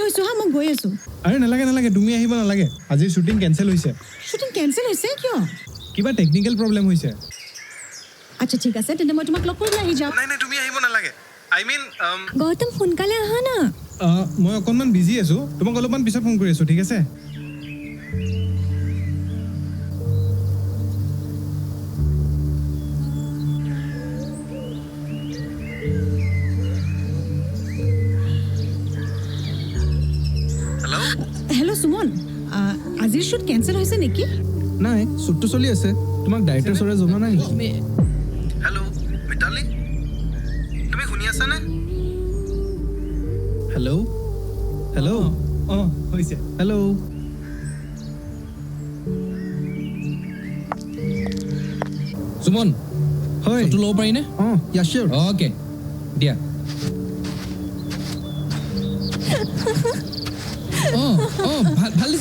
হৈছো হা মই গৈ আছো আৰে নালাগে নালাগে তুমি আহিব নালাগে আজি শুটিং কেনসেল হৈছে শুটিং কেনসেল হৈছে কিয় কিবা টেকনিক্যাল প্ৰবলেম হৈছে আচ্ছা ঠিক আছে তেন্তে মই তোমাক লগ কৰিবলৈ আহি যাম নাই নাই তুমি আহিব নালাগে আই মিন গৌতম সোনকালে আহা না মই অকণমান বিজি আছো তোমাক অলপমান পিছত ফোন কৰি আছো ঠিক আছে হেল্ল' সুমন আজিৰ শ্বুট কেনসেল হৈছে নেকি নাই শ্বুটটো চলি আছে তোমাক ডাইৰেক্টৰ ছাৰে জনোৱা নাই নেকি হেল্ল' মিতালী তুমি শুনি আছানে হেল্ল' হেল্ল' হৈছে হেল্ল' সুমন হয় শ্বুটটো ল'ব পাৰিনে ইয়া চিয়'ৰ অ'কে দিয়া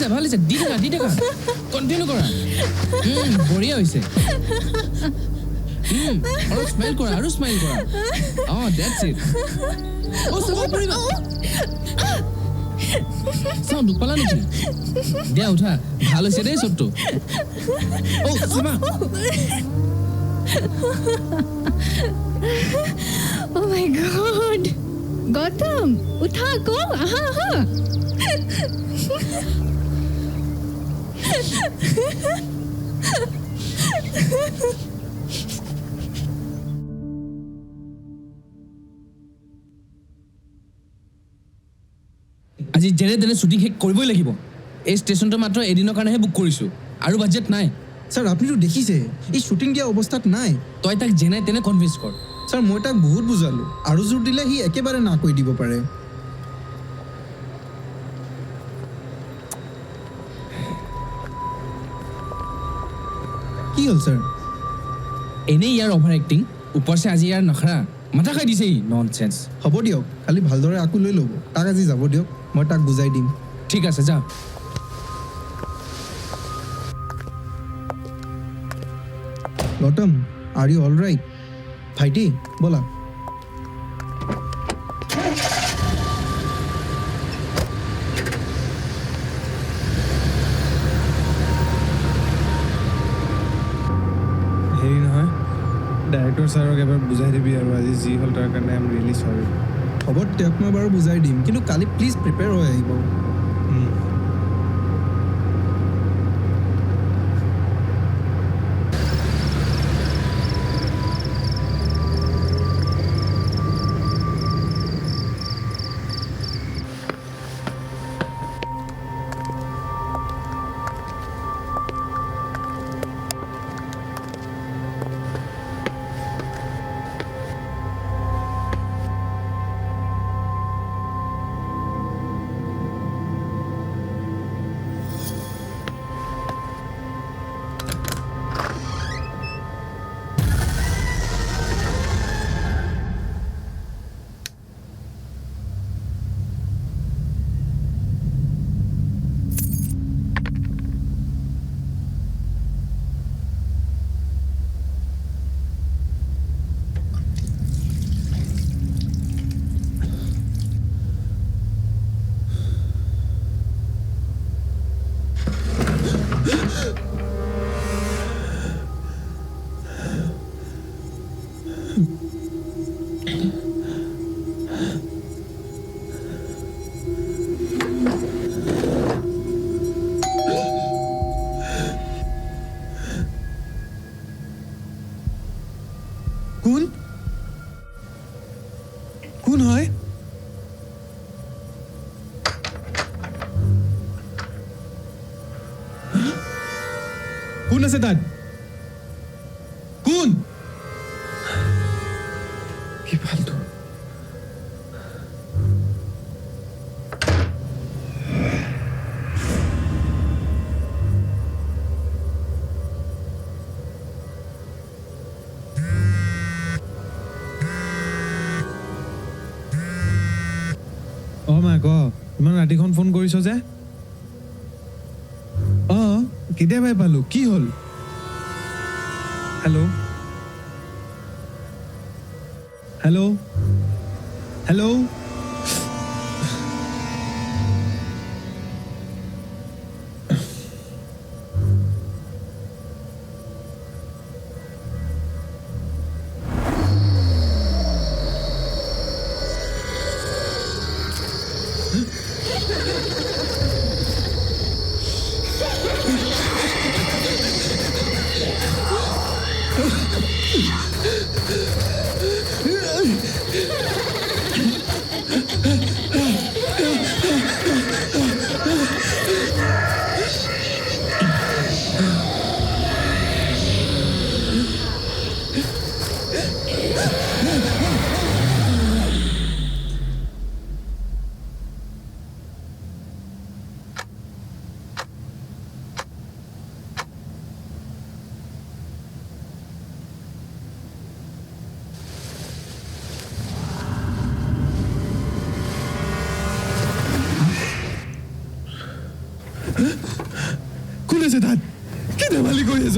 ভাল দিছে দি থাকা কণ্টিনিউ কৰা বঢ়িয়া হৈছে আৰু স্মাইল কৰা ডেটছ ইট চাব পাৰিবা চাওঁ দুখ পালা নেকি দিয়া উঠা ভাল হৈছে দেই শ্বুটটো সীমা Oh my god গৌতম উঠা আকৌ আহা আজি যেনে তেনে শ্বুটিং শেষ কৰিবই লাগিব এই ষ্টেচনটো মাত্ৰ এদিনৰ কাৰণেহে বুক কৰিছোঁ আৰু বাজেট নাই ছাৰ আপুনিতো দেখিছে এই শ্বুটিং দিয়া অৱস্থাত নাই তই তাক যেনে তেনে কনভিন্স কৰ ছাৰ মই তাক বহুত বুজালোঁ আৰু জোৰ দিলে সি একেবাৰে না কৈ দিব পাৰে কি হ'ল ছাৰ এনেই ইয়াৰ অভাৰ এক্টিং ওপৰছে আজি ইয়াৰ নখৰা মাথা খাই দিছে ই ননচেন্স হ'ব দিয়ক খালি ভালদৰে আকৌ লৈ ল'ব তাক আজি যাব দিয়ক মই তাক বুজাই দিম ঠিক আছে যা Gautam are you all right ভাইটি ব'লা হেৰি নহয় ডাইৰেক্টৰ ছাৰক এবাৰ বুজাই দিবি আৰু আজি যি হ'ল তাৰ কাৰণে আই এম ৰিয়েলি চৰি হ'ব তেওঁক মই বাৰু বুজাই দিম কিন্তু কালি প্লিজ প্ৰিপেয়াৰ হৈ আহিব কোন কোন হয় কোন আছে তাত কোন কি ফালতু মা ক ইমান ৰাতিখন ফোন কৰিছ যে কেতিয়াবাই পালো কি হ'ল হেল্ল' হেল্ল' হেল্ল' কোন আছে তাত কি ধেমালি কৰি আছ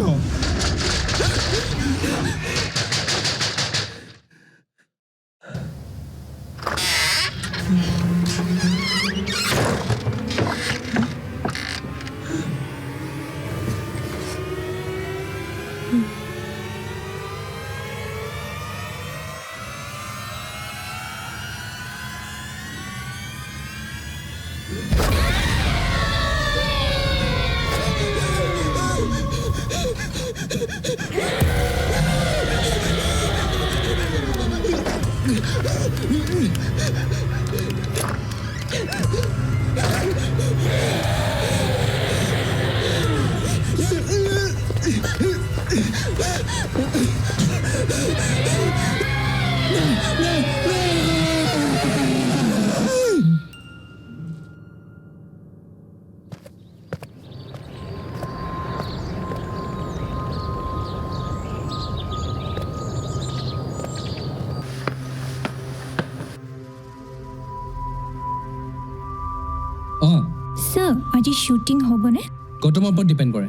অঁ স্যাৰ আজি শ্বুটিং হ'বনে গৌতমৰ ওপৰত ডিপেণ্ড কৰে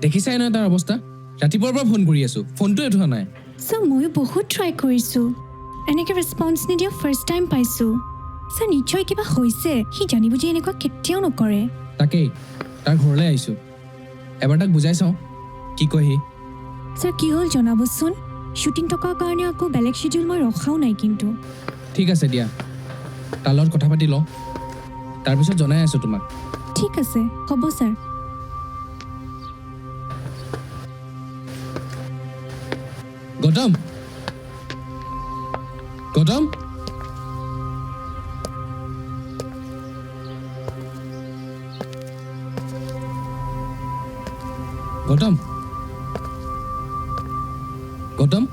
দেখিছাই নহয় তাৰ অৱস্থা ৰাতিপুৱাৰ পৰা ফোন কৰি আছোঁ ফোনটোৱে উঠোৱা নাই স্যাৰ ময়ো বহুত ট্ৰাই কৰিছোঁ এনেকৈ ৰেছপন্স নিদিয়া ফাৰ্ষ্ট টাইম পাইছোঁ স্যাৰ নিশ্চয় কিবা হৈছে সি জানি বুজি এনেকুৱা কেতিয়াও নকৰে তাকেই তাৰ ঘৰলৈ আহিছোঁ এবাৰ তাক বুজাই চাওঁ কি কয় সি স্যাৰ কি হ'ল জনাবচোন শ্বুটিং থকাৰ কাৰণে আকৌ বেলেগ শ্বিডিউল মই ৰখাও নাই কিন্তু ঠিক আছে দিয়া তাৰ লগত কথা পাতি লওঁ তাৰপিছত জনাই আছোঁ তোমাক ঠিক আছে হ'ব ছাৰ গৌতম গৌতম গৌতম গৌতম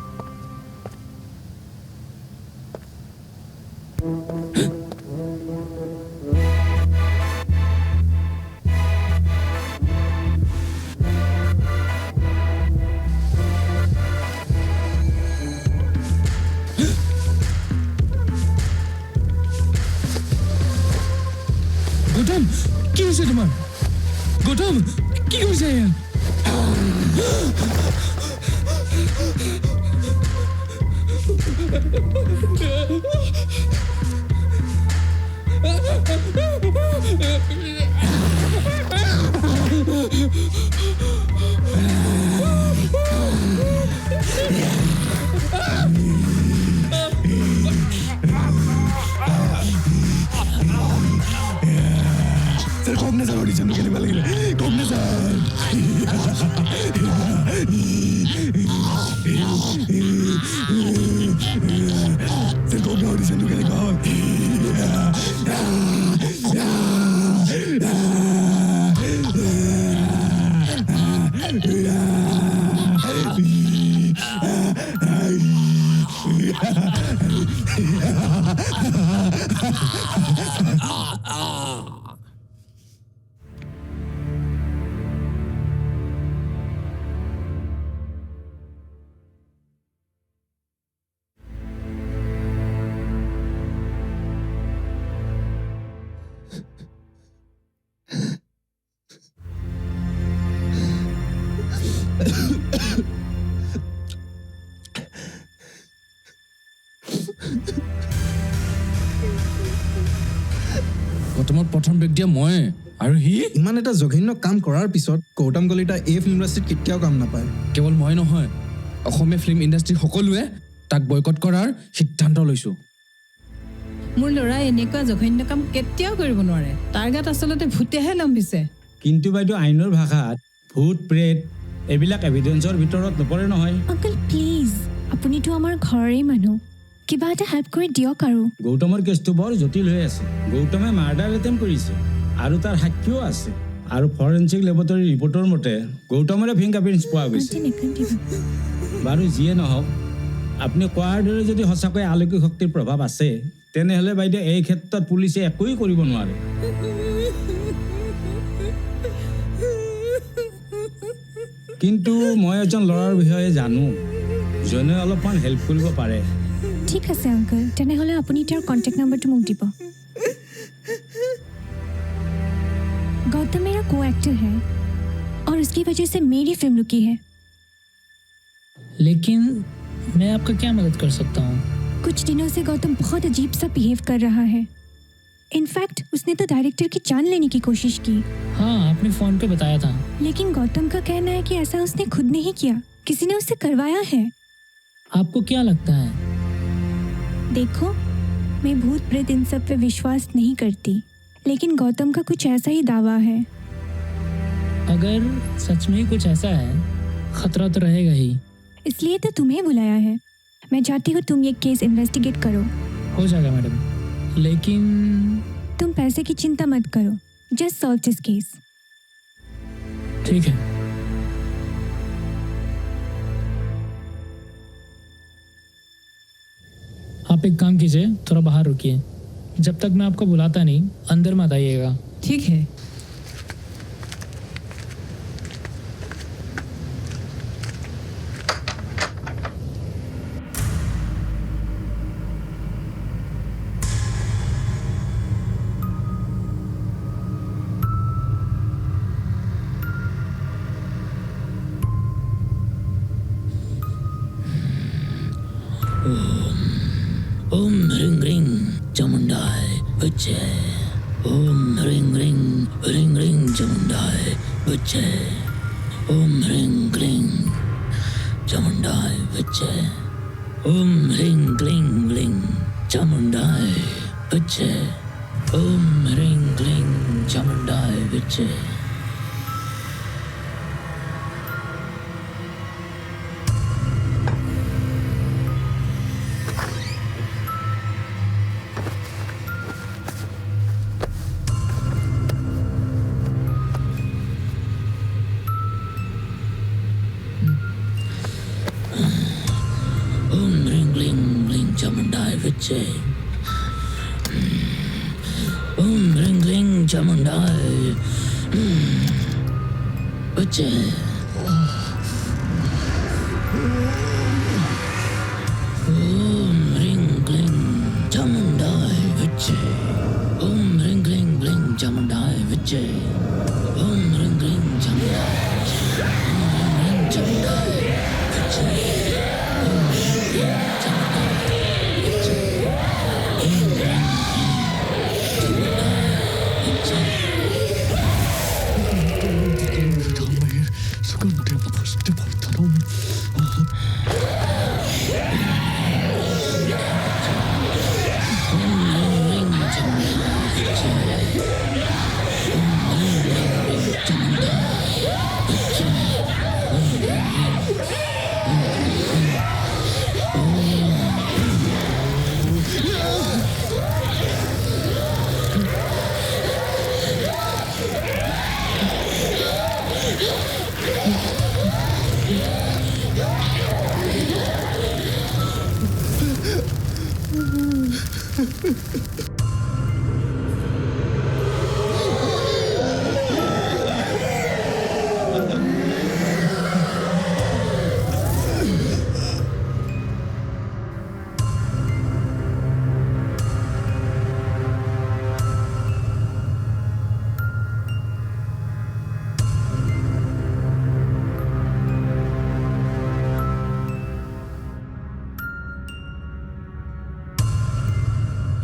গৌতম কি হৈছে তোমাৰ গৌতম কি কৰিছে এয়া কম না স্যাৰ অডিশন খেলিব লাগিলে কম না স্যাৰ স্যাৰ কম না অডিশন খেলে কম গৌতমৰ প্ৰথম ব্ৰেক দিয়া মই আৰু সি ইমান এটা জঘন্য কাম কৰাৰ পিছত গৌতম কলিতা এই ফিল্ম ইণ্ডাষ্ট্ৰীত কেতিয়াও কাম নাপায় কেৱল মই নহয় অসমীয়া ফিল্ম ইণ্ডাষ্ট্ৰীৰ সকলোৱে তাক বয়কট কৰাৰ সিদ্ধান্ত লৈছোঁ মোৰ ল'ৰাই এনেকুৱা জঘন্য কাম কেতিয়াও কৰিব নোৱাৰে তাৰ গাত আচলতে ভূতেহে লম্বিছে কিন্তু বাইদেউ আইনৰ ভাষাত ভূত প্ৰেত এইবিলাক এভিডেন্সৰ ভিতৰত নপৰে নহয়। আংকল প্লিজ, আপুনিতো আমাৰ ঘৰৰে মানুহ, কিবা এটা হেল্প কৰি দিয়ক আৰু। গৌতমৰ কেছটো বৰ জটিল হৈ আছে। গৌতমে মাৰ্ডাৰ এটেম্প কৰিছে আৰু তাৰ সাক্ষীও আছে। আৰু ফৰেনচিক লেবৰেটৰী ৰিপৰ্টৰ মতে গৌতমৰে ফিংগাৰপ্ৰিণ্টছ পোৱা গৈছে। আণ্টি নেকান্দিব। বাৰু যিয়ে নহওক, আপুনি কোৱাৰ দৰে যদি সঁচাকৈ আলৌকিক শক্তিৰ প্ৰভাৱ আছে, তেনেহ'লে বাইদেউ এই ক্ষেত্ৰত পুলিচে একোৱেই কৰিব নোৱাৰে। কিন্তু মই এজন ল'ৰাৰ বিষয়ে জানো, যোনে অলপমান হেল্প কৰিব পাৰে। ঠিক আছে আংকল, তেনেহ'লে আপুনি তেওঁৰ কণ্টেক্ট নম্বৰটো মোক দিব। गौतम मेरा को एक्टर है और उसकी वजह से मेरी फिल्म रुकी है। लेकिन मैं आपका क्या मदद कर सकता हूँ? कुछ दिनों से गौतम बहुत अजीब सा बिहेव कर रहा है। इनफैक्ट उसने तो डायरेक्टर की जान लेने की कोशिश की। हाँ, आपने फ़ोन पे बताया था। लेकिन गौतम का कहना है कि ऐसा उसने खुद नहीं किया, किसी ने उससे करवाया है। आपको क्या लगता है? देखो, मैं भूत प्रेत इन सब पे विश्वास नहीं करती, लेकिन गौतम का कुछ ऐसा ही दावा है। अगर सच में ही कुछ ऐसा है, खतरा तो रहेगा ही। इसलिए तो तुम्हें बुलाया है। मैं चाहती हूँ तुम ये केस इन्वेस्टिगेट करो। हो जाएगा मैडम, लेकिन तुम पैसे की चिंता मत करो, जस्ट सॉल्व दिस केस। ठीक है। आप एक काम कीजिए, थोड़ा बाहर रुकिए। जब तक मैं आपको बुलाता नहीं, अंदर मत आइएगा। ठीक है। ओम ह्रीं ह्रीं चामुंडाय बच्चे। ओम ह्रीं ह्रीं चामुंडाय बच्चे। ओम ह्रीं ह्रीं चामुंडाय बच्चे। ओम ह्रीं ह्रीं चामुंडाय बच्चे। ओम ह्रीं ह्रीं चामुंडाय बच्चे। ओम ह्रीं ह्रीं चामुंडाय बच्चे। ओम ह्रीं ह्रीं चामुंडाय बच्चे। ओम ह्रीं ह्रीं चामुंडाय बच्चे। ओम ह्रीं ह्रीं चामुंडाय बच्चे।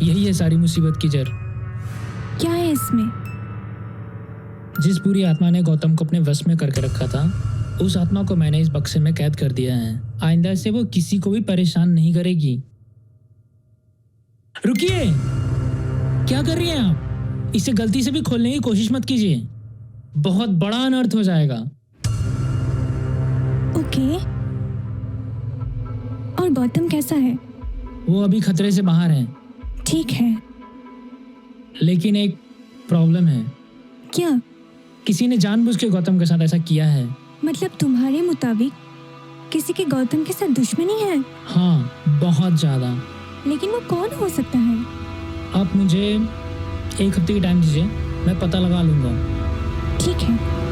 यही है सारी मुसीबत की जड़। क्या है इसमें? जिस पूरी आत्मा ने गौतम को अपने वश में करके रखा था, उस आत्मा को मैंने इस बक्से में कैद कर दिया है। आइंदा से वो किसी को भी परेशान नहीं करेगी। रुकिए, क्या कर रही हैं आप? इसे गलती से भी खोलने की कोशिश मत कीजिए, बहुत बड़ा अनर्थ हो जाएगा। ओके। और गौतम कैसा है? वो अभी खतरे से बाहर है, ठीक है। लेकिन एक प्रॉब्लम है। क्या? किसी ने जानबूझ के गौतम के साथ ऐसा किया है। मतलब तुम्हारे मुताबिक किसी के गौतम के साथ दुश्मनी है? हाँ, बहुत ज़्यादा। लेकिन वो कौन हो सकता है? आप मुझे 1 हफ्ते की टाइम दीजिए, मैं पता लगा लूँगा। ठीक है।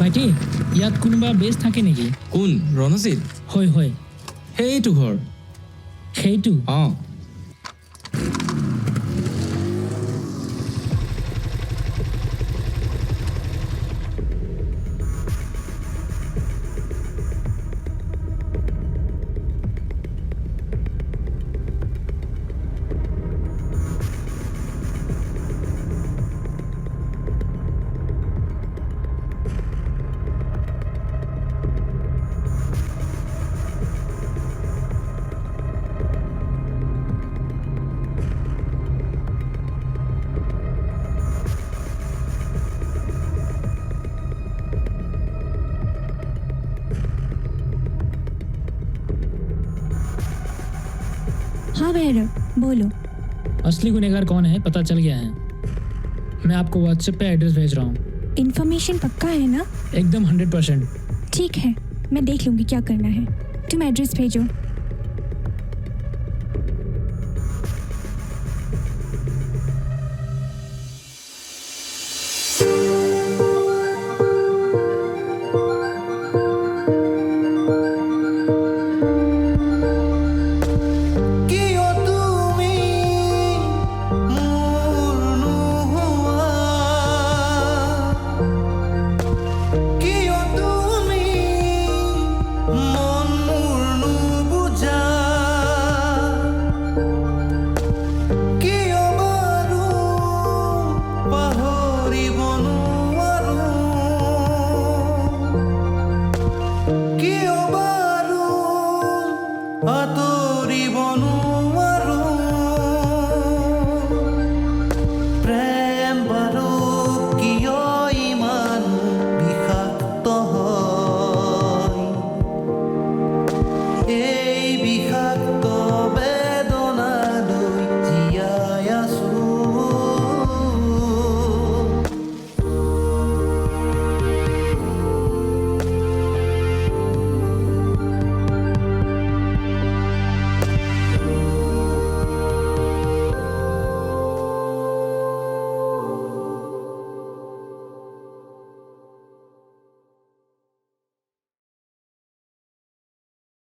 ভাইটি, ইয়াত কোনোবা বেছ থাকে নেকি? কোন ৰণজিত? হয় হয়, সেইটো ঘৰ। সেইটো। অঁ हाँ भैरव, बोलो। असली गुनहगार कौन है पता चल गया है। मैं आपको व्हाट्सएप पे एड्रेस भेज रहा हूँ। इन्फॉर्मेशन पक्का है ना? एकदम 100%। ठीक है, मैं देख लूँगी क्या करना है। तुम एड्रेस भेजो। আতৰিব নোৱাৰো